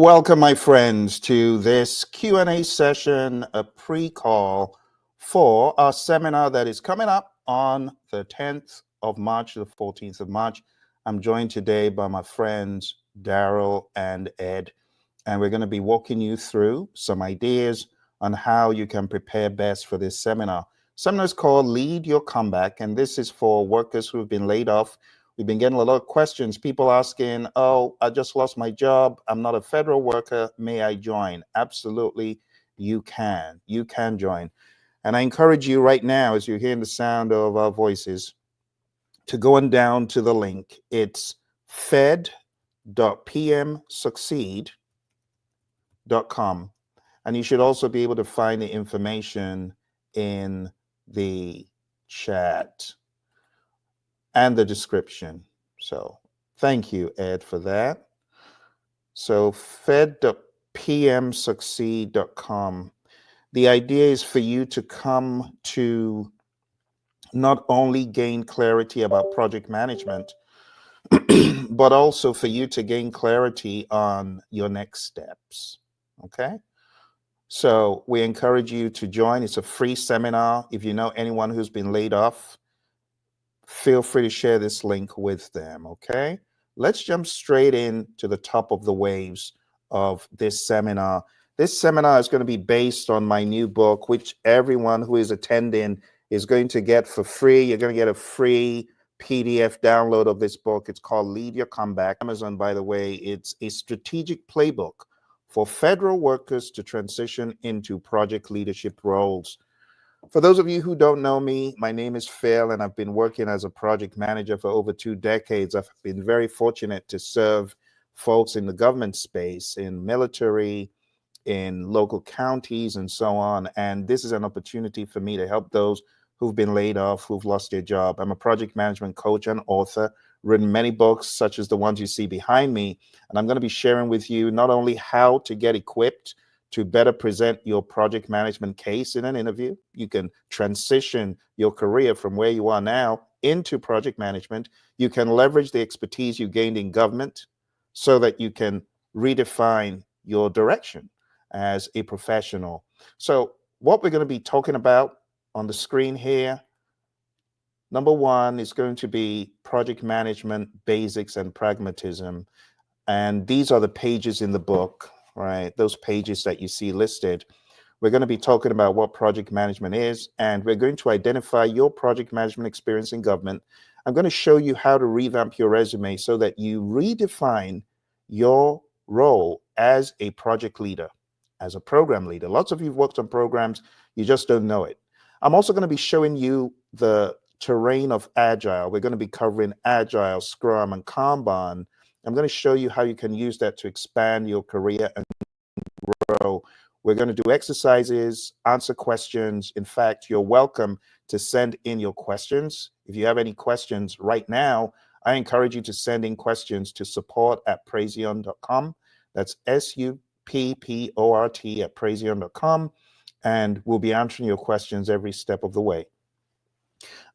Welcome, my friends, to this Q&A session, a pre-call for our seminar that is coming up on the 10th of March to the 14th of March. I'm joined today by my friends, Daryl and Ed, and we're going to be walking you through some ideas on how you can prepare best for this seminar. Seminar is called Lead Your Comeback, and this is for workers who have been laid off. We've been getting a lot of questions, people asking, oh, I just lost my job. I'm not a federal worker. May I join? Absolutely, you can. You can join. And I encourage you right now, as you're hearing the sound of our voices, to go on down to the link. It's fed.pmsucceed.com. And you should also be able to find the information in the chat and the description. So thank you, Ed, for that. So fed.pmsucceed.com. The idea is for you to come to not only gain clarity about project management, but also for you to gain clarity on your next steps. Okay? So we encourage you to join. It's a free seminar. If you know anyone who's been laid off, feel free to share this link with them, okay? Let's jump straight in to the top of the waves of this seminar. This seminar is going to be based on my new book, which everyone who is attending is going to get for free. You're going to get a free PDF download of this book. It's called Lead Your Comeback. Amazon, by the way, it's a strategic playbook for federal workers to transition into project leadership roles. For those of you who don't know me, my name is Phil, and I've been working as a project manager for over 2 decades. I've been very fortunate to serve folks in the government space, in military, in local counties, and so on. And this is an opportunity for me to help those who've been laid off, who've lost their job. I'm a project management coach and author, written many books, such as the ones you see behind me. And I'm going to be sharing with you not only how to get equipped to better present your project management case in an interview. You can transition your career from where you are now into project management. You can leverage the expertise you gained in government so that you can redefine your direction as a professional. So what we're going to be talking about on the screen here, number one is going to be project management basics and pragmatism. And these are the pages in the book, right? Those pages that you see listed. We're going to be talking about what project management is, and we're going to identify your project management experience in government. I'm going to show you how to revamp your resume so that you redefine your role as a project leader, as a program leader. Lots of you have worked on programs, you just don't know it. I'm also going to be showing you the terrain of Agile. We're going to be covering Agile, Scrum, and Kanban. I'm going to show you how you can use that to expand your career and grow. We're going to do exercises, answer questions. In fact, you're welcome to send in your questions. If you have any questions right now, I encourage you to send in questions to support@praizion.com. That's SUPPORT@praizion.com. And we'll be answering your questions every step of the way.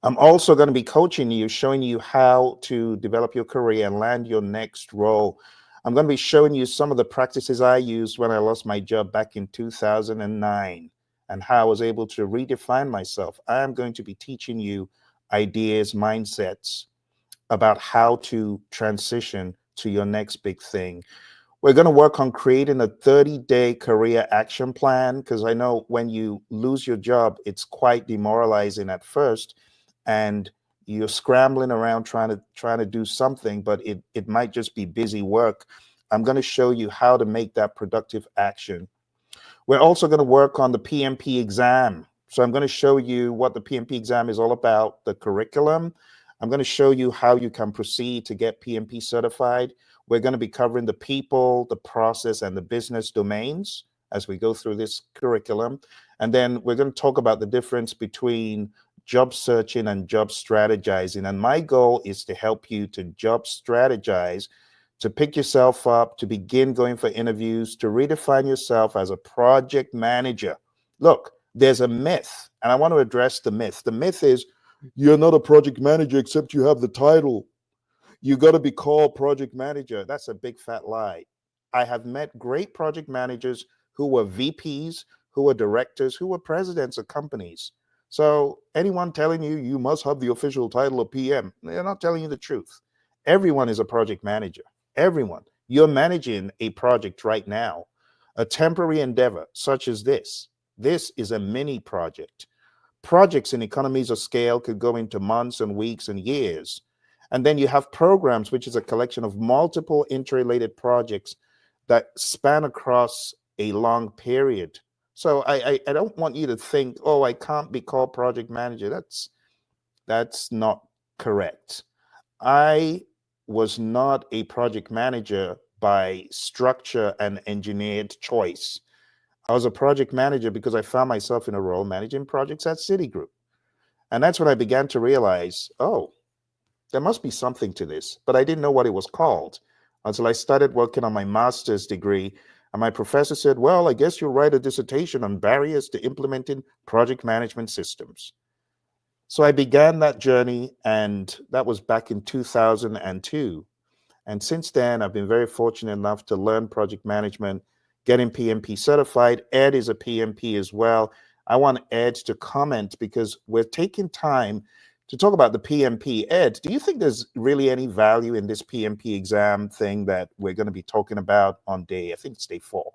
I'm also going to be coaching you, showing you how to develop your career and land your next role. I'm going to be showing you some of the practices I used when I lost my job back in 2009 and how I was able to redefine myself. I am going to be teaching you ideas, mindsets about how to transition to your next big thing. We're going to work on creating a 30-day career action plan, because I know when you lose your job, it's quite demoralizing at first, and you're scrambling around trying to do something, but it might just be busy work. I'm going to show you how to make that productive action. We're also going to work on the PMP exam. So I'm going to show you what the PMP exam is all about, the curriculum. I'm going to show you how you can proceed to get PMP certified. We're going to be covering the people, the process, and the business domains as we go through this curriculum. And then we're going to talk about the difference between job searching and job strategizing. And my goal is to help you to job strategize, to pick yourself up, to begin going for interviews, to redefine yourself as a project manager. Look, there's a myth, and I want to address the myth. The myth is you're not a project manager except you have the title. You got to be called project manager. That's a big fat lie. I have met great project managers who were VPs, who were directors, who were presidents of companies. So anyone telling you you must have the official title of PM, they're not telling you the truth. Everyone is a project manager. Everyone. You're managing a project right now, a temporary endeavor such as this. This is a mini project. Projects in economies of scale could go into months and weeks and years. And then you have programs, which is a collection of multiple interrelated projects that span across a long period. So I don't want you to think, oh, I can't be called project manager. That's not correct. I was not a project manager by structure and engineered choice. I was a project manager because I found myself in a role managing projects at Citigroup. And that's when I began to realize, oh, there must be something to this, but I didn't know what it was called until I started working on my master's degree. And my professor said, well, I guess you'll write a dissertation on barriers to implementing project management systems. So I began that journey, and that was back in 2002. And since then, I've been very fortunate enough to learn project management, getting PMP certified. Ed is a PMP as well. I want Ed to comment because we're taking time to talk about the PMP. Ed, do you think there's really any value in this PMP exam thing that we're going to be talking about on I think it's day 4?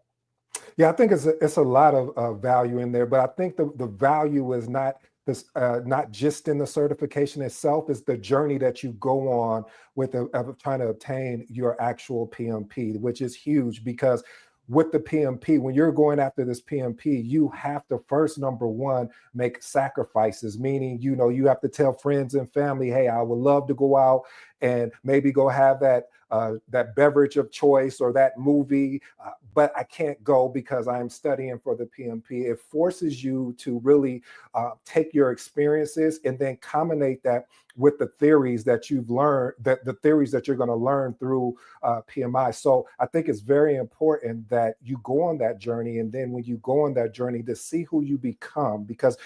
Yeah, I think it's a lot of value in there, but I think the value is not this, not just in the certification itself, is the journey that you go on with trying to obtain your actual PMP, which is huge because with the PMP, when you're going after this PMP, you have to first, number one, make sacrifices, meaning, you have to tell friends and family, hey, I would love to go out and maybe go have that beverage of choice or that movie, but I can't go because I'm studying for the PMP. It forces you to really take your experiences and then combine that with the theories that you've learned, that the theories that you're going to learn through PMI. So I think it's very important that you go on that journey. And then when you go on that journey, to see who you become, because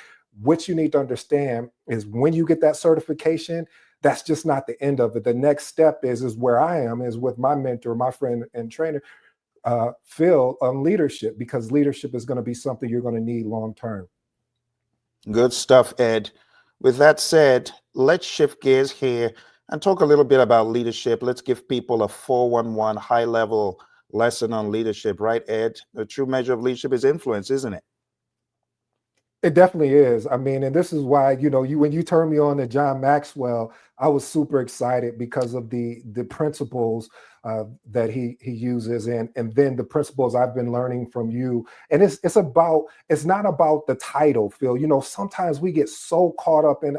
what you need to understand is when you get that certification, that's just not the end of it. The next step is where I am, is with my mentor, my friend and trainer, Phil, on leadership, because leadership is going to be something you're going to need long term. Good stuff, Ed. With that said, let's shift gears here and talk a little bit about leadership. Let's give people a 411 high-level lesson on leadership, right, Ed? The true measure of leadership is influence, isn't it? It definitely is. I mean, and this is why, when you turned me on to John Maxwell, I was super excited because of the principles that he uses, and then the principles I've been learning from you. And it's not about the title, Phil. Sometimes we get so caught up in,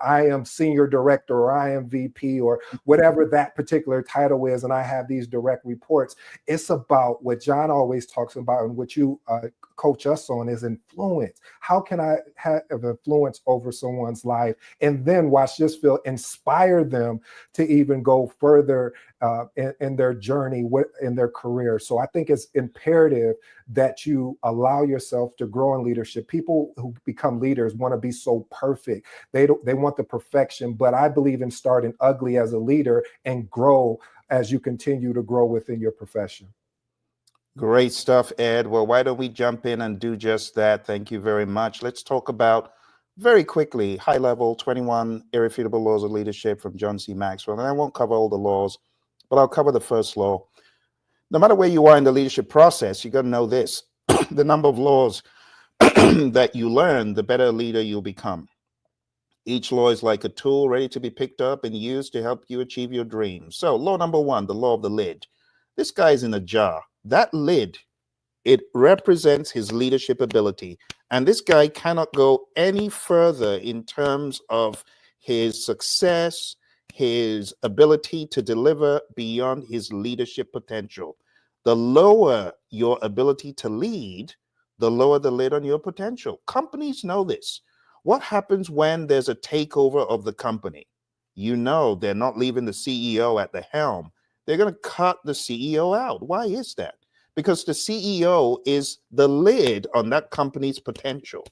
I am senior director or I am VP or whatever that particular title is, and I have these direct reports. It's about what John always talks about and what you coach us on is influence. How can I have influence over someone's life? And then watch this, Phil, inspire them to even go further in their journey, in their career. So I think it's imperative that you allow yourself to grow in leadership. People who become leaders want to be so perfect. They want the perfection, but I believe in starting ugly as a leader and grow as you continue to grow within your profession. Great stuff, Ed. Well, why don't we jump in and do just that? Thank you very much. Let's talk about, very quickly, high level 21 irrefutable laws of leadership from John C. Maxwell. And I won't cover all the laws, but I'll cover the first law. No matter where you are in the leadership process, you got to know this. The number of laws that you learn, the better leader you'll become. Each law is like a tool ready to be picked up and used to help you achieve your dreams. So law number 1, the law of the lid. This guy's in a jar. That lid, it represents his leadership ability. And this guy cannot go any further in terms of his success, his ability to deliver beyond his leadership potential. The lower your ability to lead, the lower the lid on your potential. Companies know this. What happens when there's a takeover of the company? They're not leaving the CEO at the helm. They're going to cut the CEO out. Why is that? Because the CEO is the lid on that company's potential.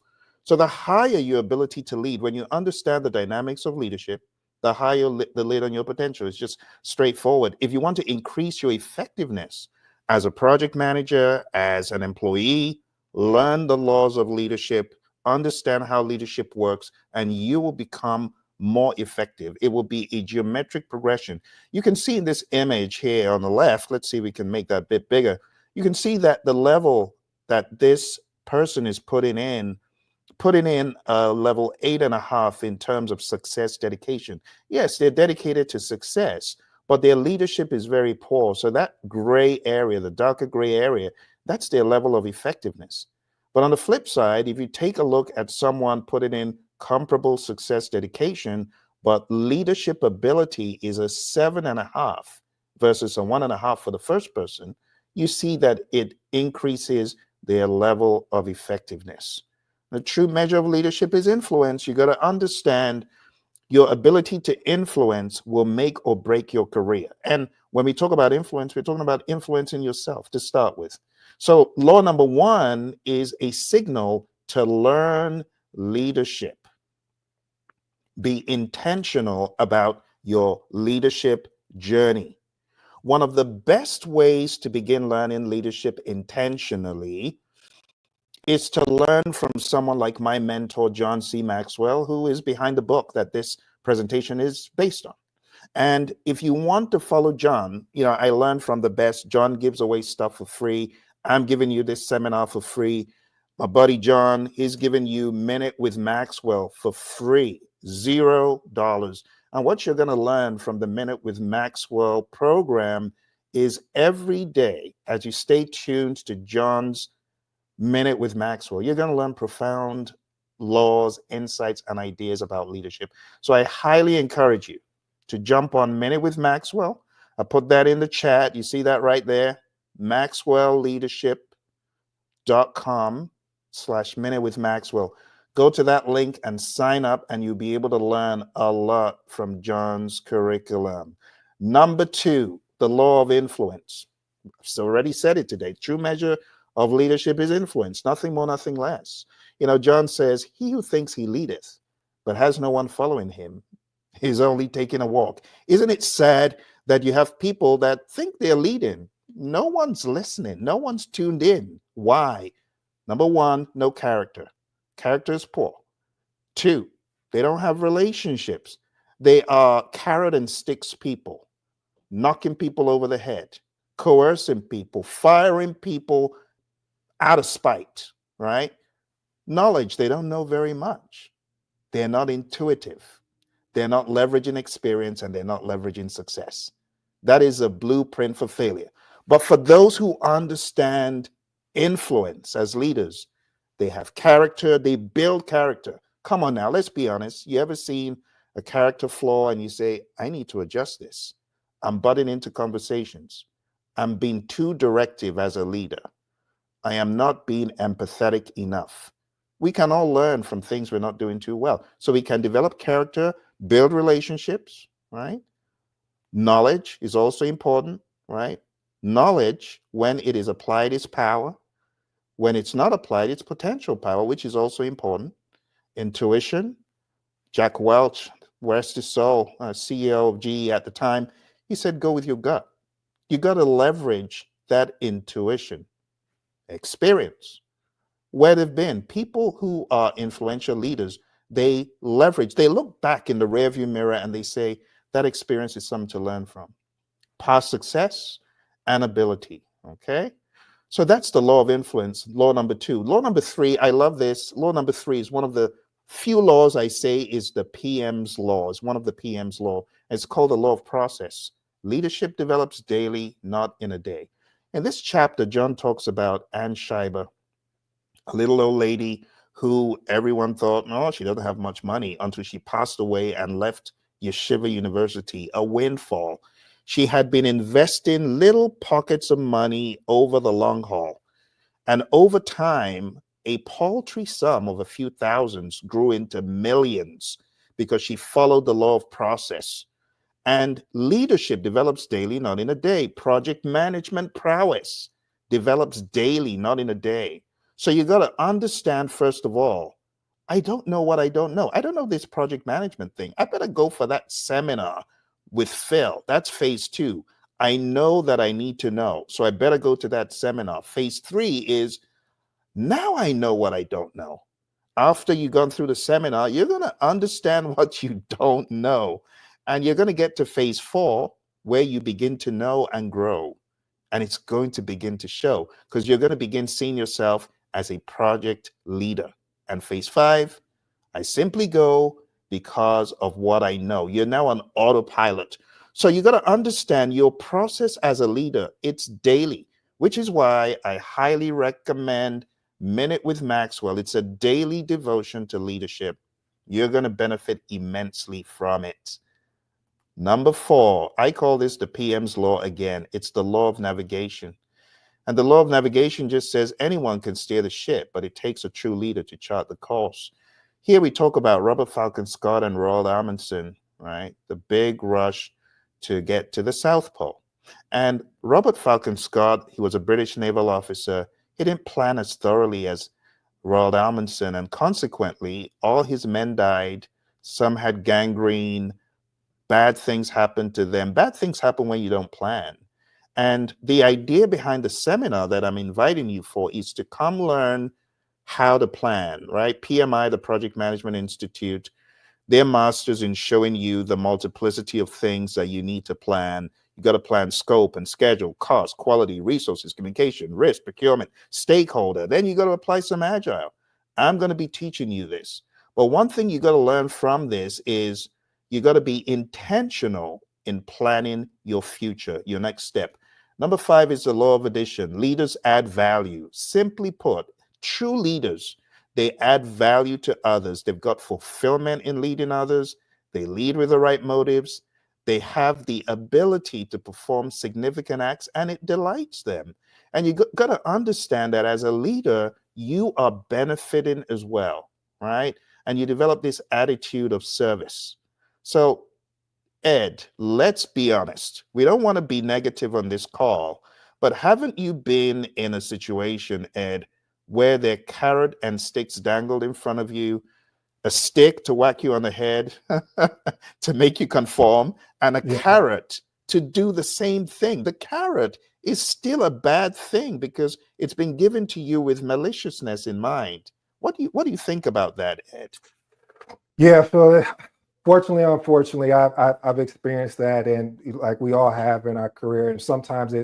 So the higher your ability to lead, when you understand the dynamics of leadership, the higher the lid on your potential. It's just straightforward. If you want to increase your effectiveness As a project manager, as an employee, learn the laws of leadership, understand how leadership works, and you will become more effective. It will be a geometric progression. You can see in this image here on the left, let's see if we can make that a bit bigger. You can see that the level that this person is putting in a level 8.5 in terms of success dedication. Yes, they're dedicated to success, but their leadership is very poor. So that gray area, the darker gray area, that's their level of effectiveness. But on the flip side, if you take a look at someone putting in comparable success dedication, but leadership ability is a 7.5 versus a 1.5 for the first person, you see that it increases their level of effectiveness. The true measure of leadership is influence. You got to understand your ability to influence will make or break your career. And when we talk about influence, we're talking about influencing yourself to start with. So, law number 1 is a signal to learn leadership. Be intentional about your leadership journey. One of the best ways to begin learning leadership intentionally is to learn from someone like my mentor, John C. Maxwell, who is behind the book that this presentation is based on. And if you want to follow John, I learned from the best. John gives away stuff for free. I'm giving you this seminar for free. My buddy John, he's giving you Minute with Maxwell for free, $0. And what you're going to learn from the Minute with Maxwell program is every day, as you stay tuned to John's Minute with Maxwell, you're going to learn profound laws, insights, and ideas about leadership. So I highly encourage you to jump on Minute with Maxwell. I put that in the chat. You see that right there? maxwellleadership.com/Minute with Maxwell. Go to that link and sign up, and you'll be able to learn a lot from John's curriculum. Number 2, the law of influence. I've already said it today. True measure of leadership is influence, nothing more, nothing less. John says, he who thinks he leadeth, but has no one following him, is only taking a walk. Isn't it sad that you have people that think they're leading? No one's listening. No one's tuned in. Why? Number 1, no character. Character is poor. 2, they don't have relationships. They are carrot and sticks people, knocking people over the head, coercing people, firing people out of spite, right? Knowledge, they don't know very much. They're not intuitive. They're not leveraging experience, and they're not leveraging success. That is a blueprint for failure. But for those who understand influence as leaders, they have character, they build character. Come on now, let's be honest. You ever seen a character flaw and you say, I need to adjust this? I'm butting into conversations. I'm being too directive as a leader. I am not being empathetic enough. We can all learn from things we're not doing too well. So we can develop character, build relationships, right? Knowledge is also important, right? Knowledge, when it is applied, is power. When it's not applied, it's potential power, which is also important. Intuition. Jack Welch, rest his soul, CEO of GE at the time, he said, go with your gut. You got to leverage that intuition. Experience. Where they've been, people who are influential leaders, they look back in the rearview mirror and they say, that experience is something to learn from. Past success and ability, okay? So that's the law of influence, law number 2. Law number 3, I love this. Law number 3 is one of the few laws I say is the PM's law. It's one of the PM's law. It's called the law of process. Leadership develops daily, not in a day. In this chapter, John talks about Ann Schreiber, a little old lady who everyone thought, no, she doesn't have much money, until she passed away and left Yeshiva University, a windfall. She had been investing little pockets of money over the long haul. And over time, a paltry sum of a few thousands grew into millions because she followed the law of process. And leadership develops daily, not in a day. Project management prowess develops daily, not in a day. So you got to understand, first of all, I don't know what I don't know. I don't know this project management thing. I better go for that seminar with Phil. That's phase 2. I know that I need to know. So I better go to that seminar. Phase 3 is now I know what I don't know. After you've gone through the seminar, you're going to understand what you don't know. And you're going to get to phase 4, where you begin to know and grow. And it's going to begin to show because you're going to begin seeing yourself as a project leader. And phase 5, I simply go because of what I know. You're now on autopilot. So you got to understand your process as a leader. It's daily, which is why I highly recommend Minute with Maxwell. It's a daily devotion to leadership. You're going to benefit immensely from it. Number 4, I call this the PM's law again. It's the law of navigation. And the law of navigation just says anyone can steer the ship, but it takes a true leader to chart the course. Here we talk about Robert Falcon Scott and Roald Amundsen, right? The big rush to get to the South Pole. And Robert Falcon Scott, he was a British naval officer. He didn't plan as thoroughly as Roald Amundsen, and consequently, all his men died. Some had gangrene. Bad things happen to them. Bad things happen when you don't plan. And the idea behind the seminar that I'm inviting you for is to come learn how to plan, right? PMI, the Project Management Institute, they're masters in showing you the multiplicity of things that you need to plan. You got to plan scope and schedule, cost, quality, resources, communication, risk, procurement, stakeholder. Then you got to apply some agile. I'm going to be teaching you this. But one thing you got to learn from this is you got to be intentional in planning your future, your next step. Number 5 is the law of addition. Leaders add value. Simply put, true leaders, they add value to others. They've got fulfillment in leading others. They lead with the right motives. They have the ability to perform significant acts, and it delights them. And you got to understand that as a leader, you are benefiting as well, right? And you develop this attitude of service. So, Ed, let's be honest. We don't want to be negative on this call, but haven't you been in a situation, Ed, where there are carrot and sticks dangled in front of you, a stick to whack you on the head to make you conform, and a carrot to do the same thing? The carrot is still a bad thing because it's been given to you with maliciousness in mind. What do you think about that, Ed? Yeah, so fortunately, unfortunately, I've experienced that, and like we all have in our career. And sometimes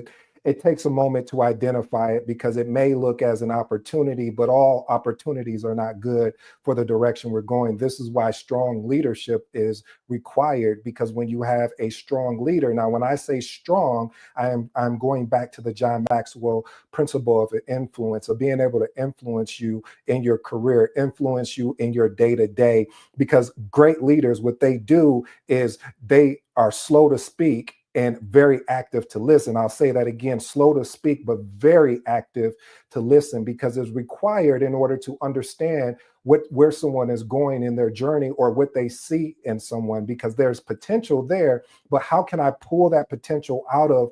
it takes a moment to identify it because it may look as an opportunity, but all opportunities are not good for the direction we're going. This is why strong leadership is required, because when you have a strong leader, now when I say strong, I'm going back to the John Maxwell principle of influence, of being able to influence you in your career, influence you in your day-to-day, because great leaders, what they do is they are slow to speak and very active to listen. I'll say that again, slow to speak, but very active to listen, because it's required in order to understand where someone is going in their journey or what they see in someone, because there's potential there, but how can I pull that potential out of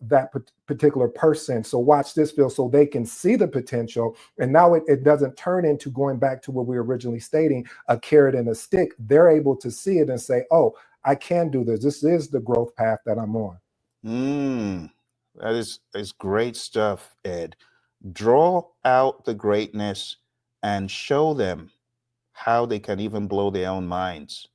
that particular person? So watch this, Phil, so they can see the potential. And now it doesn't turn into, going back to what we were originally stating, a carrot and a stick. They're able to see it and say, oh, I can do this. This is the growth path that I'm on. That is great stuff, Ed. Draw out the greatness and show them how they can even blow their own minds.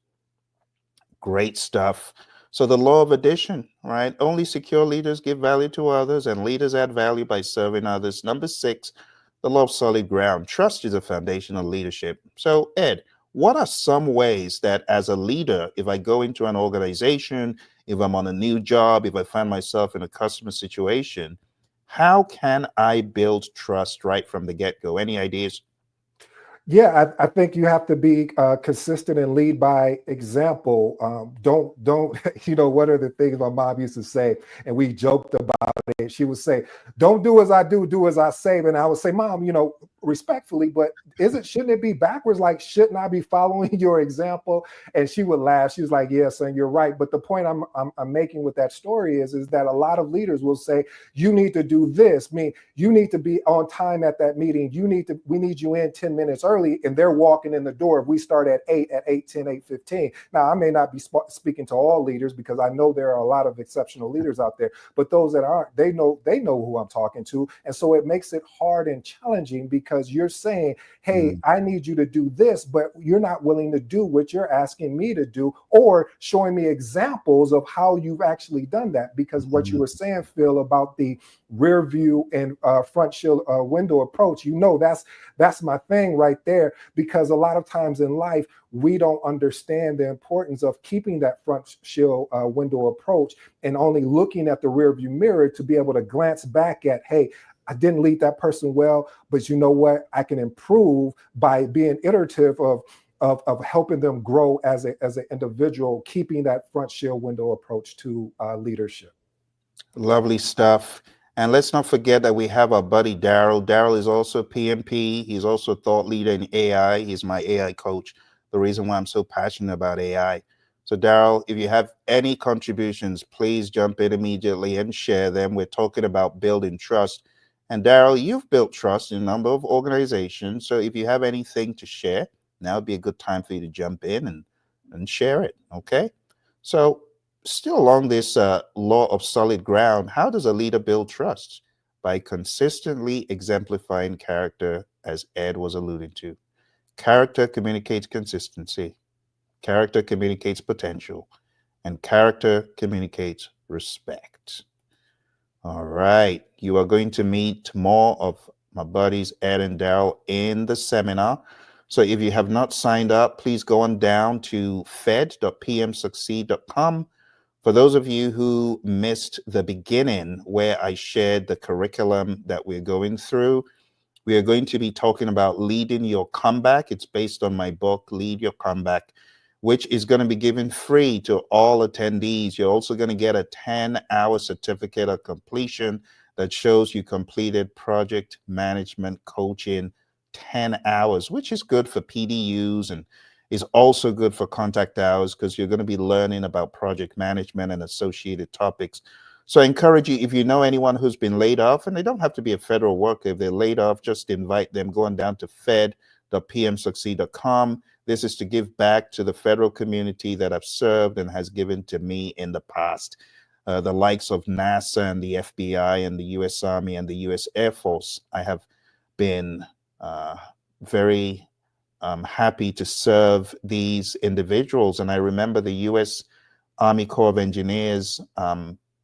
Great stuff. So the law of addition, right? Only secure leaders give value to others, and leaders add value by serving others. Number 6, the law of solid ground. Trust is a foundation of leadership. So, Ed, what are some ways that as a leader, if I go into an organization, if I'm on a new job, if I find myself in a customer situation, how can I build trust right from the get-go? Any ideas? Yeah, I think you have to be consistent and lead by example. Don't, one of the things my mom used to say, and we joked about it. She would say, don't do as I do as I say. And I would say, Mom, respectfully, but shouldn't it be backwards? Like, shouldn't I be following your example? And she would laugh. She was like, yeah, son, you're right. But the point I'm making with that story is that a lot of leaders will say, you need to do this. I mean, you need to be on time at that meeting. We need you in 10 minutes early, and they're walking in the door. If we start at 8:10, 8:15. Now, I may not be speaking to all leaders, because I know there are a lot of exceptional leaders out there, but those that aren't, they know who I'm talking to. And so it makes it hard and challenging, because you're saying, hey, I need you to do this, but you're not willing to do what you're asking me to do, or showing me examples of how you've actually done that. Because what you were saying, Phil, about the rear view and front shield window approach, that's my thing right there. Because a lot of times in life, we don't understand the importance of keeping that front shield window approach, and only looking at the rear view mirror to be able to glance back at, hey, I didn't lead that person well, but you know what? I can improve by being iterative of helping them grow as an individual, keeping that front shield window approach to leadership. Lovely stuff. And let's not forget that we have our buddy Daryl. Daryl is also PMP. He's also a thought leader in AI. He's my AI coach. The reason why I'm so passionate about AI. So Daryl, if you have any contributions, please jump in immediately and share them. We're talking about building trust. And Daryl, you've built trust in a number of organizations. So if you have anything to share, now would be a good time for you to jump in and share it. Okay. So still along this law of solid ground, how does a leader build trust? By consistently exemplifying character, as Ed was alluding to. Character communicates consistency, character communicates potential, and character communicates respect. All right, you are going to meet more of my buddies Ed and Daryl in the seminar. So if you have not signed up, please go on down to fed.pmsucceed.com. For those of you who missed the beginning where I shared the curriculum that we're going through, we are going to be talking about leading your comeback. It's based on my book, Lead Your Comeback, which is going to be given free to all attendees. You're also going to get a 10-hour certificate of completion that shows you completed project management coaching 10 hours, which is good for PDUs and is also good for contact hours, because you're going to be learning about project management and associated topics. So I encourage you, if you know anyone who's been laid off, and they don't have to be a federal worker, if they're laid off, just invite them, going down to fed.pmsucceed.com. This is to give back to the federal community that I've served and has given to me in the past. The likes of NASA and the FBI and the US Army and the US Air Force. I have been very happy to serve these individuals. And I remember the US Army Corps of Engineers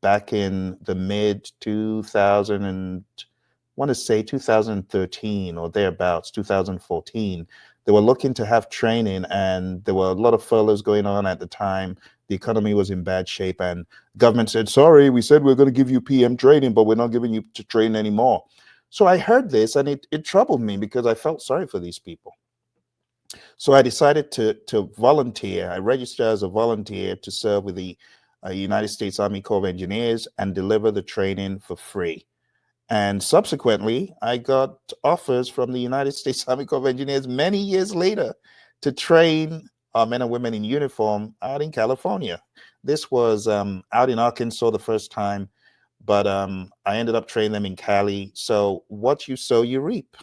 back in the mid 2000 and I want to say 2013 or thereabouts, 2014. They were looking to have training, and there were a lot of furloughs going on at the time. The economy was in bad shape, and government said, sorry, we said we're going to give you PM training, but we're not giving you to train anymore. So I heard this, and it troubled me, because I felt sorry for these people. So I decided to volunteer. I registered as a volunteer to serve with the United States Army Corps of Engineers and deliver the training for free. And subsequently, I got offers from the United States Army Corps of Engineers many years later to train men and women in uniform out in California. This was out in Arkansas the first time, but I ended up training them in Cali. So what you sow, you reap.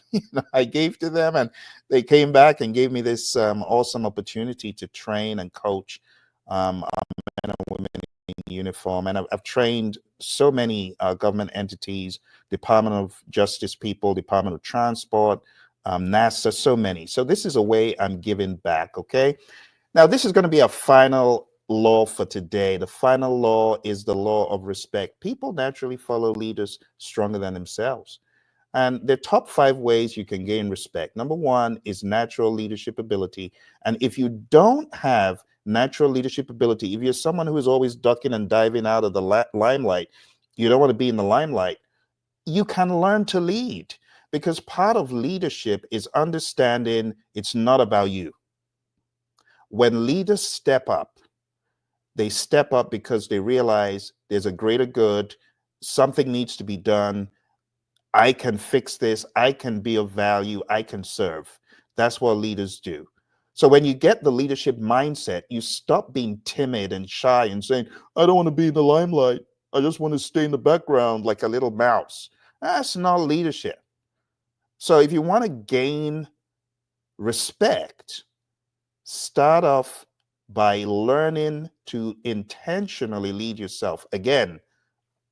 I gave to them, and they came back and gave me this awesome opportunity to train and coach men and women in uniform. And I've trained so many government entities, Department of Justice people, Department of Transport, NASA, so many. So this is a way I'm giving back, okay? Now, this is going to be a final law for today. The final law is the law of respect. People naturally follow leaders stronger than themselves. And the top 5 ways you can gain respect. Number 1 is natural leadership ability. And if you don't have natural leadership ability, if you're someone who is always ducking and diving out of the limelight, you don't want to be in the limelight, you can learn to lead, because part of leadership is understanding it's not about you. When leaders step up, they step up because they realize there's a greater good, something needs to be done. I can fix this, I can be of value, I can serve. That's what leaders do. So when you get the leadership mindset, you stop being timid and shy and saying, I don't want to be in the limelight. I just want to stay in the background like a little mouse. That's not leadership. So if you want to gain respect, start off by learning to intentionally lead yourself. Again,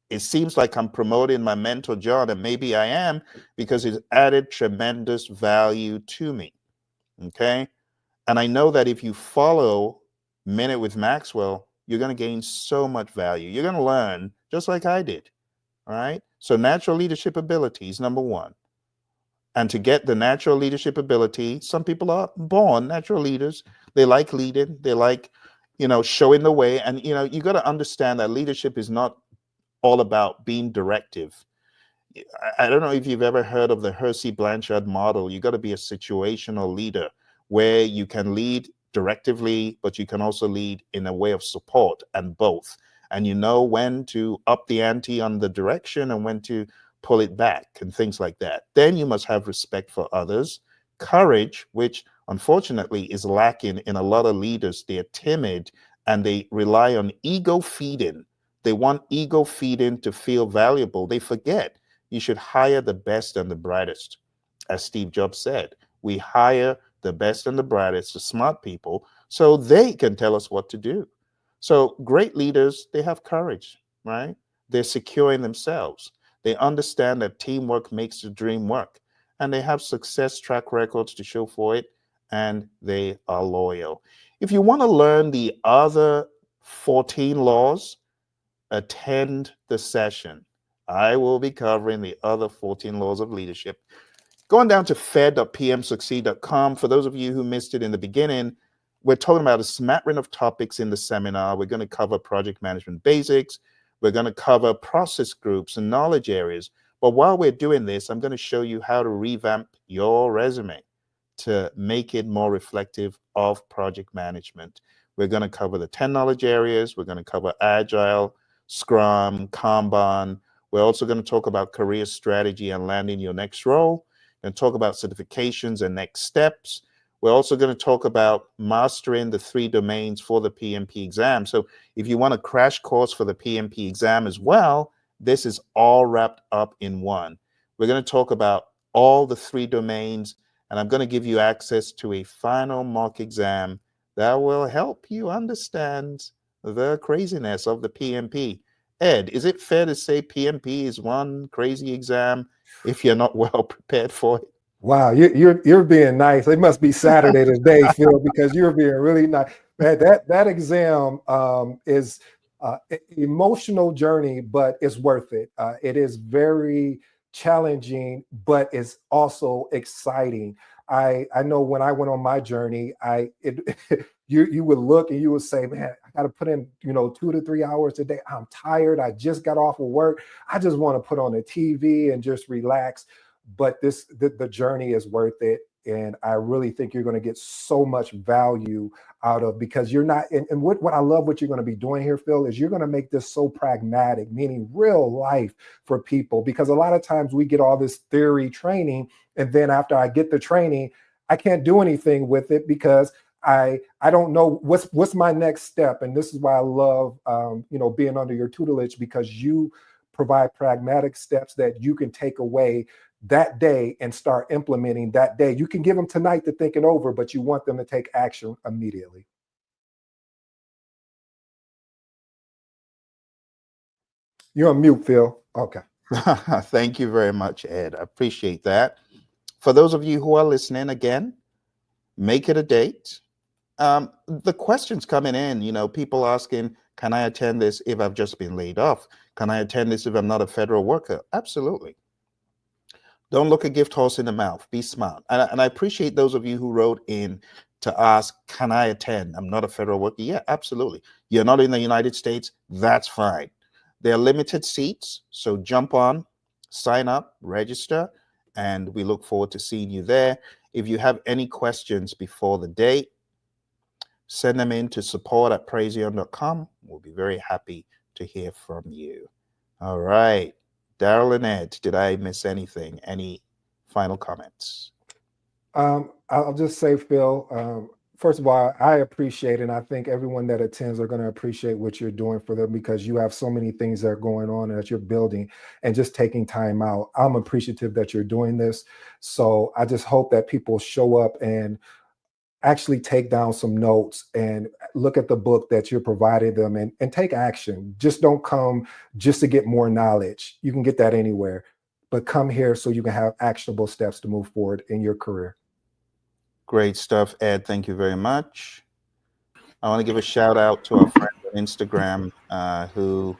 it seems like I'm promoting my mentor, John, and maybe I am because it's added tremendous value to me. Okay. And I know that if you follow Minute with Maxwell, you're going to gain so much value. You're going to learn just like I did. All right. So, natural leadership abilities, number one. And to get the natural leadership ability, some people are born natural leaders. They like leading, they like, showing the way. And, you got to understand that leadership is not all about being directive. I don't know if you've ever heard of the Hersey Blanchard model. You got to be a situational leader where you can lead directively, but you can also lead in a way of support, and both. And you know when to up the ante on the direction and when to pull it back and things like that. Then you must have respect for others, courage, which unfortunately is lacking in a lot of leaders. They're timid and they rely on ego feeding. They want ego feeding to feel valuable. They forget you should hire the best and the brightest. As Steve Jobs said, we hire the best and the brightest, the smart people, so they can tell us what to do. So great leaders, they have courage, right? They're secure in themselves. They understand that teamwork makes the dream work, and they have success track records to show for it, and they are loyal. If you want to learn the other 14 laws, attend the session. I will be covering the other 14 laws of leadership. Going down to fed.pmsucceed.com. For those of you who missed it in the beginning, we're talking about a smattering of topics in the seminar. We're going to cover project management basics. We're going to cover process groups and knowledge areas. But while we're doing this, I'm going to show you how to revamp your resume to make it more reflective of project management. We're going to cover the 10 knowledge areas. We're going to cover Agile, Scrum, Kanban. We're also going to talk about career strategy and landing your next role, and talk about certifications and next steps. We're also going to talk about mastering the 3 domains for the PMP exam. So if you want a crash course for the PMP exam as well, this is all wrapped up in one. We're going to talk about all the 3 domains, and I'm going to give you access to a final mock exam that will help you understand the craziness of the PMP. Ed, is it fair to say PMP is one crazy exam if you're not well prepared for it? Wow, you're being nice. It must be Saturday today, Phil, because you're being really nice. Man, that exam is emotional journey, but it's worth it. It is very challenging, but it's also exciting. I know when I went on my journey, you would look and you would say, man, I got to put in 2 to 3 hours a day. I'm tired. I just got off of work. I just want to put on the TV and just relax. But the journey is worth it, and I really think you're going to get so much value out of, because you're not, and what I love what you're going to be doing here, Phil, is you're going to make this so pragmatic, meaning real life for people. Because a lot of times we get all this theory training, and then after I get the training, I can't do anything with it because I don't know what's my next step. And this is why I love being under your tutelage, because you provide pragmatic steps that you can take away that day and start implementing that day. You can give them tonight to think it over, but you want them to take action immediately. You're on mute, Phil. Okay. Thank you very much, Ed. I appreciate that. For those of you who are listening, again, make it a date. The questions coming in, people asking, can I attend this if I've just been laid off? Can I attend this if I'm not a federal worker? Absolutely. Don't look a gift horse in the mouth. Be smart. And I appreciate those of you who wrote in to ask, can I attend? I'm not a federal worker. Yeah, absolutely. You're not in the United States. That's fine. There are limited seats. So jump on, sign up, register, and we look forward to seeing you there. If you have any questions before the date, send them in to support@praizion.com. We'll be very happy to hear from you. All right. Daryl and Ed, did I miss anything? Any final comments? I'll just say, Phil, first of all, I appreciate, and I think everyone that attends are going to appreciate what you're doing for them, because you have so many things that are going on and that you're building and just taking time out. I'm appreciative that you're doing this. So I just hope that people show up and actually take down some notes and look at the book that you're providing them, and take action. Just don't come just to get more knowledge. You can get that anywhere, but come here so you can have actionable steps to move forward in your career. Great stuff, Ed. Thank you very much. I want to give a shout out to our friends on Instagram who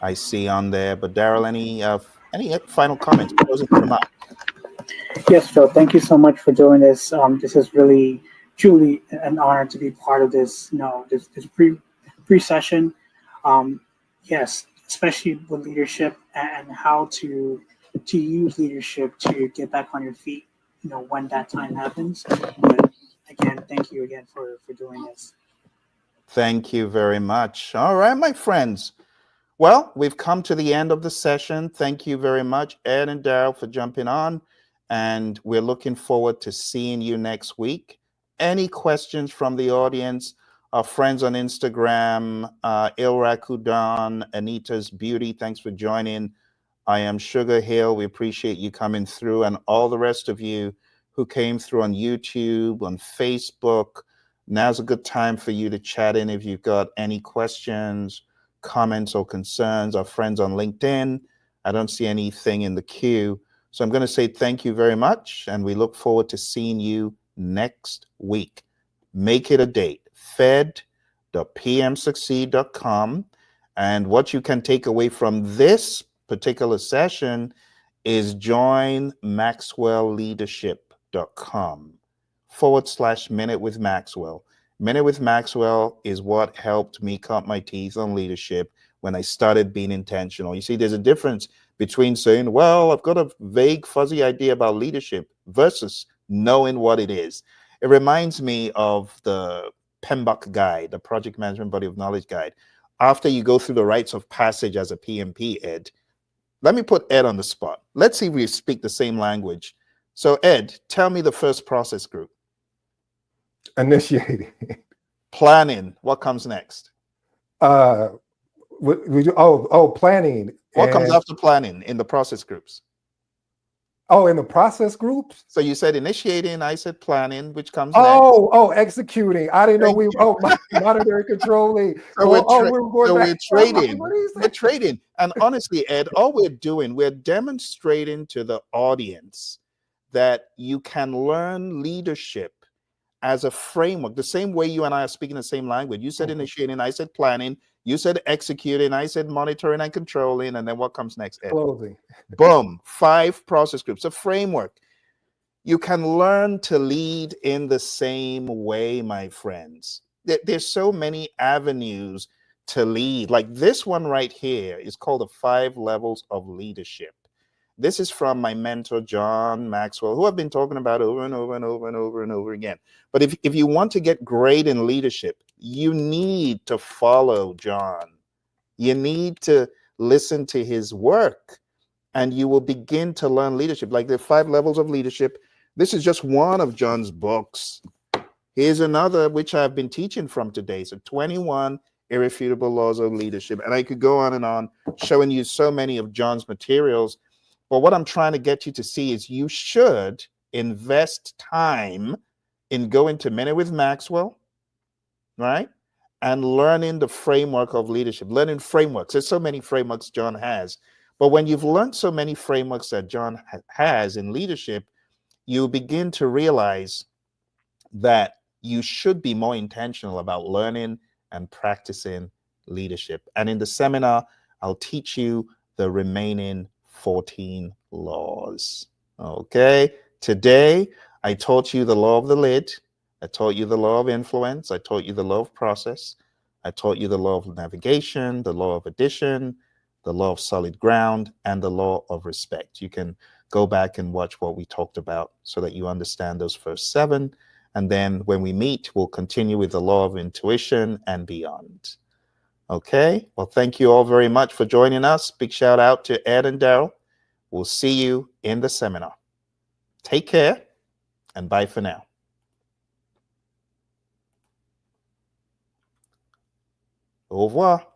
I see on there. But Daryl, any final comments? Closing remarks? Yes, Phil, thank you so much for doing this. This is really, truly an honor to be part of this, this pre-session. Yes, especially with leadership and how to use leadership to get back on your feet, when that time happens. But again, thank you again for doing this. Thank you very much. All right, my friends. Well, we've come to the end of the session. Thank you very much, Ed and Daryl, for jumping on. And we're looking forward to seeing you next week. Any questions from the audience? Our friends on Instagram, Ilrakudan, Anita's Beauty, thanks for joining. I am Sugar Hill. We appreciate you coming through, and all the rest of you who came through on YouTube, on Facebook. Now's a good time for you to chat in if you've got any questions, comments, or concerns. Our friends on LinkedIn, I don't see anything in the queue. So I'm going to say thank you very much, and we look forward to seeing you next week. Make it a date, fed.pmsucceed.com. And what you can take away from this particular session is join maxwellleadership.com/Minute with Maxwell. Minute with Maxwell is what helped me cut my teeth on leadership when I started being intentional. You see, there's a difference between saying, well, I've got a vague, fuzzy idea about leadership versus knowing what it is. It reminds me of the PMBOK guide, the Project Management Body of Knowledge guide. After you go through the rites of passage as a PMP, Ed, let me put Ed on the spot. Let's see if we speak the same language. So Ed, tell me the first process group. Initiating. Planning. What comes next? Planning. What comes after planning in the process groups? Oh, in the process groups? So you said initiating, I said planning, which comes next. Oh, executing. I didn't know monitoring, controlling. So we're trading. We're trading. And honestly, Ed, all we're doing, we're demonstrating to the audience that you can learn leadership as a framework, the same way you and I are speaking the same language. You said initiating, I said planning, you said executing, I said monitoring and controlling, and then what comes next, Ed? Closing. Boom, 5 process groups, a framework. You can learn to lead in the same way, my friends. There's so many avenues to lead. Like this one right here is called the 5 levels of leadership. This is from my mentor, John Maxwell, who I've been talking about over and over and over and over and over again. But if you want to get great in leadership, you need to follow John. You need to listen to his work, and you will begin to learn leadership. Like the 5 levels of leadership. This is just one of John's books. Here's another, which I've been teaching from today. So 21 irrefutable laws of leadership. And I could go on, showing you so many of John's materials. But what I'm trying to get you to see is you should invest time in going to Minute with Maxwell, right? And learning the framework of leadership, learning frameworks. There's so many frameworks John has. But when you've learned so many frameworks that John has in leadership, you begin to realize that you should be more intentional about learning and practicing leadership. And in the seminar, I'll teach you the remaining 14 laws. Okay. Today, I taught you the law of the lid. I taught you the law of influence. I taught you the law of process. I taught you the law of navigation, the law of addition, the law of solid ground, and the law of respect. You can go back and watch what we talked about so that you understand those first 7. And then when we meet, we'll continue with the law of intuition and beyond. Okay. Well, thank you all very much for joining us. Big shout out to Ed and Daryl. We'll see you in the seminar. Take care and bye for now. Au revoir.